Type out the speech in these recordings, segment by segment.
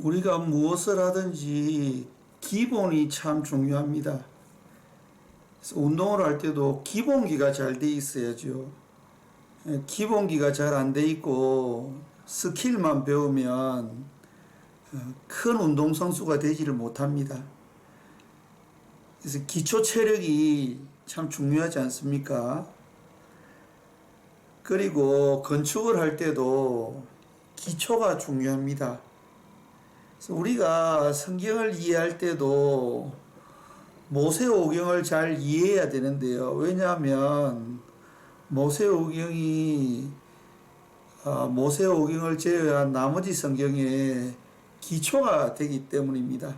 우리가 무엇을 하든지 기본이 참 중요합니다. 그래서 운동을 할 때도 기본기가 잘 돼 있어야죠. 기본기가 잘 안 돼 있고 스킬만 배우면 큰 운동선수가 되지를 못합니다. 그래서 기초 체력이 참 중요하지 않습니까? 그리고 건축을 할 때도 기초가 중요합니다. 그래서 우리가 성경을 이해할 때도 모세오경을 잘 이해해야 되는데요. 왜냐하면 모세오경을 제외한 나머지 성경의 기초가 되기 때문입니다.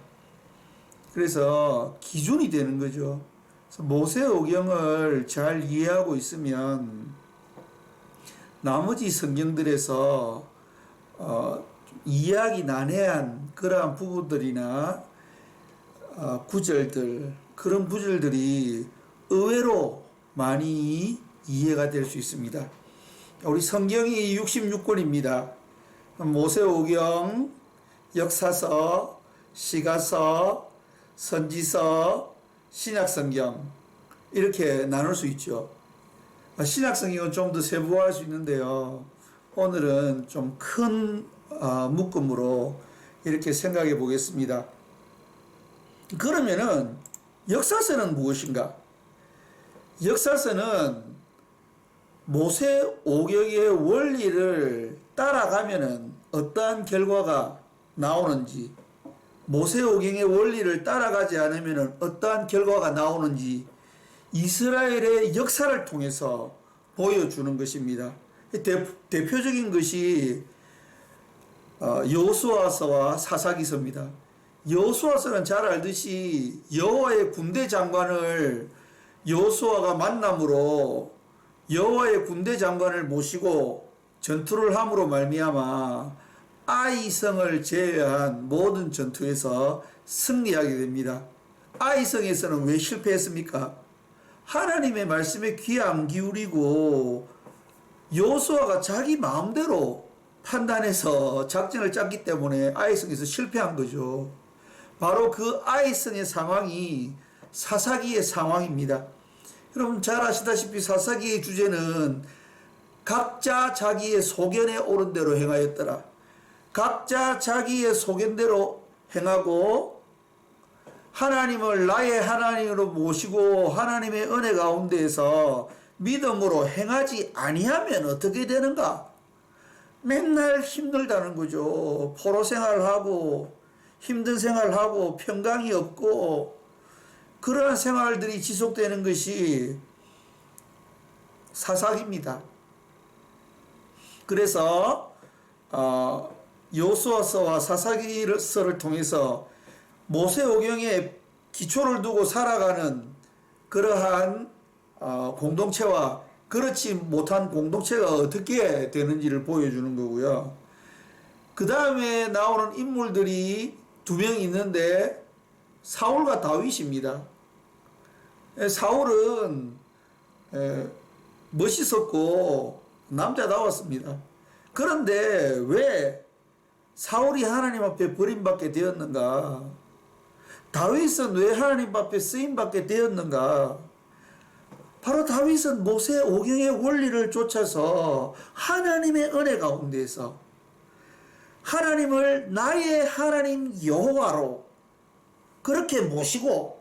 그래서 기준이 되는 거죠. 그래서 모세오경을 잘 이해하고 있으면 나머지 성경들에서 이해하기 난해한 그러한 부분들이나 구절들, 그런 구절들이 의외로 많이 이해가 될 수 있습니다. 우리 성경이 66권입니다. 모세오경, 역사서, 시가서, 선지서, 신약성경 이렇게 나눌 수 있죠. 신약성경은 좀 더 세부화할 수 있는데요. 오늘은 좀 큰 묶음으로 이렇게 생각해 보겠습니다. 그러면은 역사서는 무엇인가? 역사서는 모세오경의 원리를 따라가면은 어떠한 결과가 나오는지, 모세오경의 원리를 따라가지 않으면은 어떠한 결과가 나오는지 이스라엘의 역사를 통해서 보여주는 것입니다. 대표적인 것이 여호수아서와 사사기서입니다. 여호수아서는 잘 알듯이 여호와의 군대 장관을 여호수아가 만남으로 여호와의 군대 장관을 모시고 전투를 함으로 말미암아 아이성을 제외한 모든 전투에서 승리하게 됩니다. 아이성에서는 왜 실패했습니까? 하나님의 말씀에 귀 안 기울이고 여호수아가 자기 마음대로 판단해서 작전을 짰기 때문에 아이성에서 실패한 거죠. 바로 그 아이성의 상황이 사사기의 상황입니다. 여러분 잘 아시다시피 사사기의 주제는 각자 자기의 소견에 옳은 대로 행하였더라. 각자 자기의 소견대로 행하고 하나님을 나의 하나님으로 모시고 하나님의 은혜 가운데에서 믿음으로 행하지 아니하면 어떻게 되는가? 맨날 힘들다는 거죠. 포로 생활하고 힘든 생활하고 평강이 없고 그러한 생활들이 지속되는 것이 사사기입니다. 그래서 여호수아서와 사사기서를 통해서 모세오경의 기초를 두고 살아가는 그러한 공동체와 그렇지 못한 공동체가 어떻게 되는지를 보여주는 거고요. 그 다음에 나오는 인물들이 두 명 있는데 사울과 다윗입니다. 사울은 멋있었고 남자다웠습니다. 그런데 왜 사울이 하나님 앞에 버림받게 되었는가? 다윗은 왜 하나님 앞에 쓰임받게 되었는가? 바로 다윗은 모세오경의 원리를 쫓아서 하나님의 은혜 가운데서 하나님을 나의 하나님 여호와로 그렇게 모시고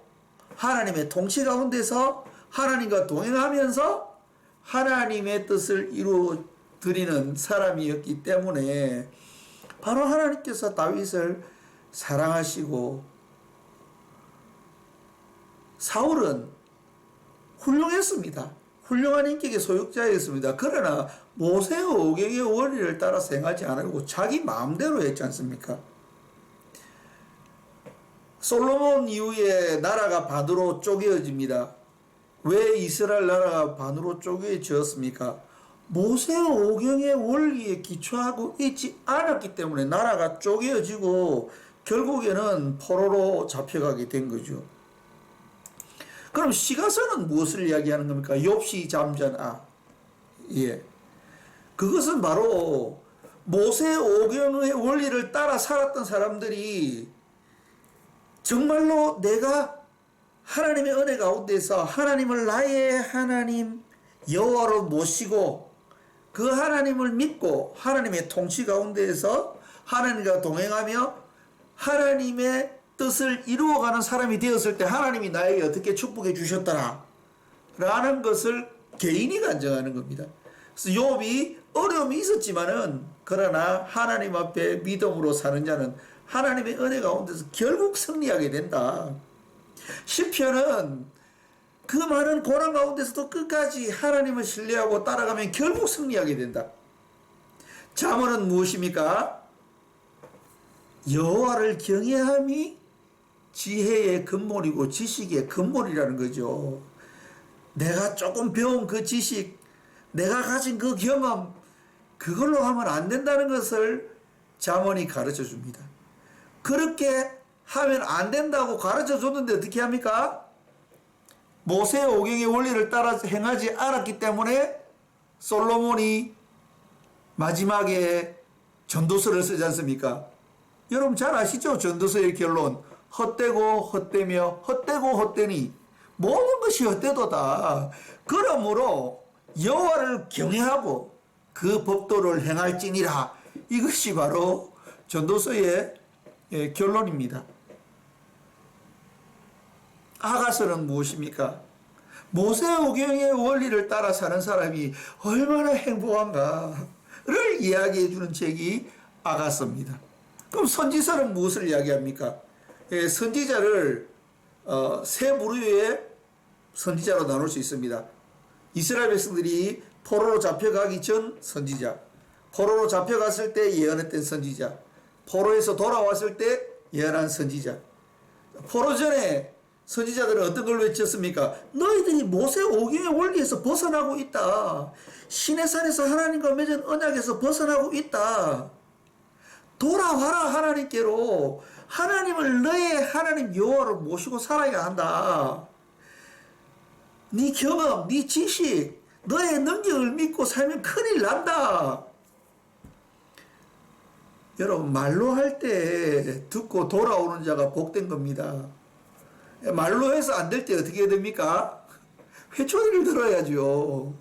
하나님의 통치 가운데서 하나님과 동행하면서 하나님의 뜻을 이루어 드리는 사람이었기 때문에 바로 하나님께서 다윗을 사랑하시고 사울은 훌륭했습니다. 훌륭한 인격의 소유자였습니다. 그러나 모세오경의 원리를 따라서 행하지 않고 자기 마음대로 했지 않습니까? 솔로몬 이후에 나라가 반으로 쪼개어집니다. 왜 이스라엘 나라가 반으로 쪼개졌습니까? 모세오경의 원리에 기초하고 있지 않았기 때문에 나라가 쪼개어지고 결국에는 포로로 잡혀가게 된 거죠. 그럼 시가서는 무엇을 이야기하는 겁니까? 욥시 잠전 예. 그것은 바로 모세 오경의 원리를 따라 살았던 사람들이 정말로 내가 하나님의 은혜 가운데서 하나님을 나의 하나님 여호와로 모시고 그 하나님을 믿고 하나님의 통치 가운데에서 하나님과 동행하며 하나님의 뜻을 이루어가는 사람이 되었을 때 하나님이 나에게 어떻게 축복해 주셨더라 라는 것을 개인이 간증하는 겁니다. 그래서 욥이 어려움이 있었지만은 그러나 하나님 앞에 믿음으로 사는 자는 하나님의 은혜 가운데서 결국 승리하게 된다. 시편은 그 많은 고난 가운데서도 끝까지 하나님을 신뢰하고 따라가면 결국 승리하게 된다. 잠언은 무엇입니까? 여호와를 경외함이 지혜의 근본이고 지식의 근본이라는 거죠. 내가 조금 배운 그 지식, 내가 가진 그 경험, 그걸로 하면 안 된다는 것을 잠언이 가르쳐 줍니다. 그렇게 하면 안 된다고 가르쳐 줬는데 어떻게 합니까? 모세 오경의 원리를 따라 행하지 않았기 때문에 솔로몬이 마지막에 전도서를 쓰지 않습니까? 여러분 잘 아시죠? 전도서의 결론. 헛되고 헛되며 헛되고 헛되니 모든 것이 헛되도다. 그러므로 여호와를 경외하고 그 법도를 행할지니라. 이것이 바로 전도서의 결론입니다. 아가서는 무엇입니까? 모세오경의 원리를 따라 사는 사람이 얼마나 행복한가를 이야기해 주는 책이 아가서입니다. 그럼 선지서는 무엇을 이야기합니까? 선지자를 세 부류의 선지자로 나눌 수 있습니다. 이스라엘 백성들이 포로로 잡혀가기 전 선지자, 포로로 잡혀갔을 때 예언했던 선지자, 포로에서 돌아왔을 때 예언한 선지자. 포로 전에 선지자들은 어떤 걸 외쳤습니까? 너희들이 모세 오경의 원리에서 벗어나고 있다. 시내산에서 하나님과 맺은 언약에서 벗어나고 있다. 돌아와라 하나님께로. 하나님을 너의 하나님 여호와로 모시고 살아야 한다. 네 경험, 네 지식, 너의 능력을 믿고 살면 큰일 난다. 여러분 말로 할 때 듣고 돌아오는 자가 복된 겁니다. 말로 해서 안 될 때 어떻게 해야 됩니까? 회초리를 들어야죠.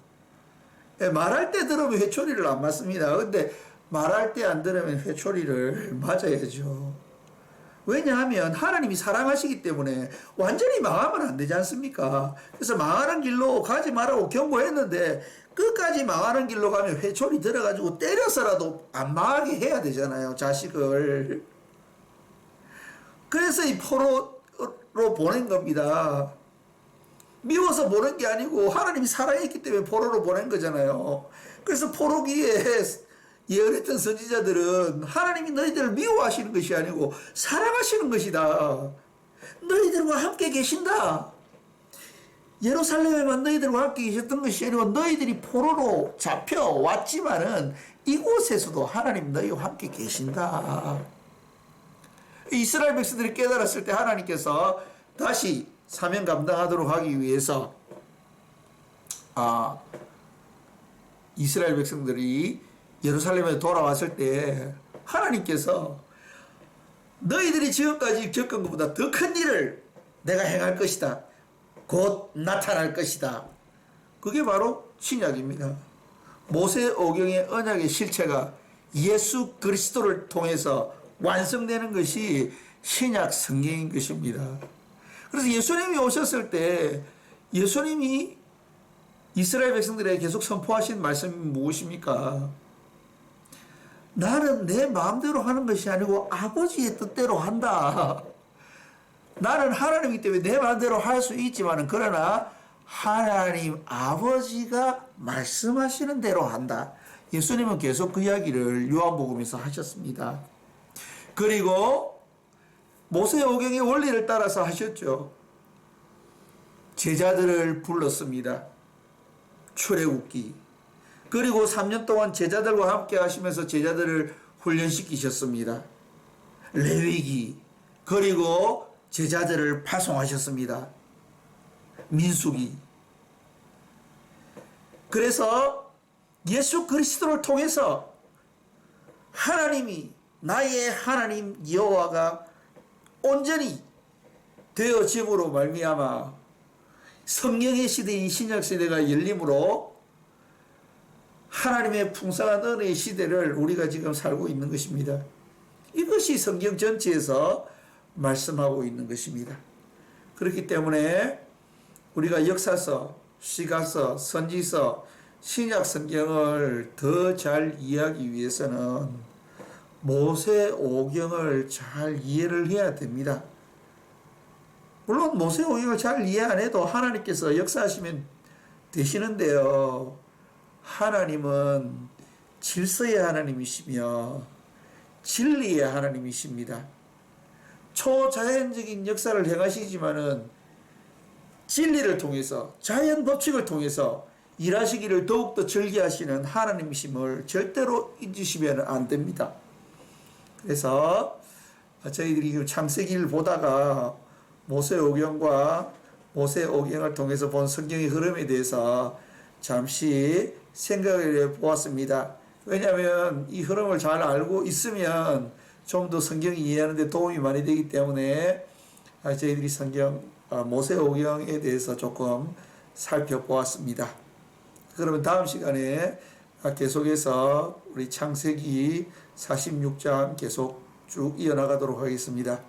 말할 때 들으면 회초리를 안 맞습니다. 근데 말할 때 안 들으면 회초리를 맞아야죠. 왜냐하면 하나님이 사랑하시기 때문에 완전히 망하면 안 되지 않습니까? 그래서 망하는 길로 가지 말라고 경고했는데 끝까지 망하는 길로 가면 회초리 들어가지고 때려서라도 안 망하게 해야 되잖아요, 자식을. 그래서 이 포로로 보낸 겁니다. 미워서 보낸 게 아니고 하나님이 사랑했기 때문에 포로로 보낸 거잖아요. 그래서 포로기에 예언했던 선지자들은 하나님이 너희들을 미워하시는 것이 아니고 사랑하시는 것이다. 너희들과 함께 계신다. 예루살렘에만 너희들과 함께 계셨던 것이 아니고 너희들이 포로로 잡혀왔지만은 이곳에서도 하나님 너희와 함께 계신다. 이스라엘 백성들이 깨달았을 때 하나님께서 다시 사명 감당하도록 하기 위해서 이스라엘 백성들이 예루살렘에 돌아왔을 때 하나님께서 너희들이 지금까지 겪은 것보다 더 큰 일을 내가 행할 것이다. 곧 나타날 것이다. 그게 바로 신약입니다. 모세 오경의 언약의 실체가 예수 그리스도를 통해서 완성되는 것이 신약 성경인 것입니다. 그래서 예수님이 오셨을 때 예수님이 이스라엘 백성들에게 계속 선포하신 말씀이 무엇입니까? 나는 내 마음대로 하는 것이 아니고 아버지의 뜻대로 한다. 나는 하나님이기 때문에 내 마음대로 할 수 있지만 그러나 하나님 아버지가 말씀하시는 대로 한다. 예수님은 계속 그 이야기를 요한복음에서 하셨습니다. 그리고 모세오경의 원리를 따라서 하셨죠. 제자들을 불렀습니다. 출애굽기. 그리고 3년 동안 제자들과 함께 하시면서 제자들을 훈련시키셨습니다. 레위기. 그리고 제자들을 파송하셨습니다. 민수기. 그래서 예수 그리스도를 통해서 하나님이 나의 하나님 여호와가 온전히 되어짐으로 말미암아 성령의 시대인 신약 시대가 열림으로 하나님의 풍성한 은혜의 시대를 우리가 지금 살고 있는 것입니다. 이것이 성경 전체에서 말씀하고 있는 것입니다. 그렇기 때문에 우리가 역사서, 시가서, 선지서, 신약 성경을 더 잘 이해하기 위해서는 모세오경을 잘 이해를 해야 됩니다. 물론 모세오경을 잘 이해 안 해도 하나님께서 역사하시면 되시는데요. 하나님은 질서의 하나님이시며 진리의 하나님이십니다. 초자연적인 역사를 행하시지만은 진리를 통해서, 자연 법칙을 통해서 일하시기를 더욱더 절개하시는 하나님이심을 절대로 잊으시면 안 됩니다. 그래서 저희들이 창세기를 보다가 모세오경과 모세오경을 통해서 본 성경의 흐름에 대해서 잠시 생각을 해보았습니다. 왜냐하면 이 흐름을 잘 알고 있으면 좀 더 성경 이해하는 데 도움이 많이 되기 때문에 저희들이 성경 모세오경에 대해서 조금 살펴보았습니다. 그러면 다음 시간에 계속해서 우리 창세기 46장 계속 쭉 이어나가도록 하겠습니다.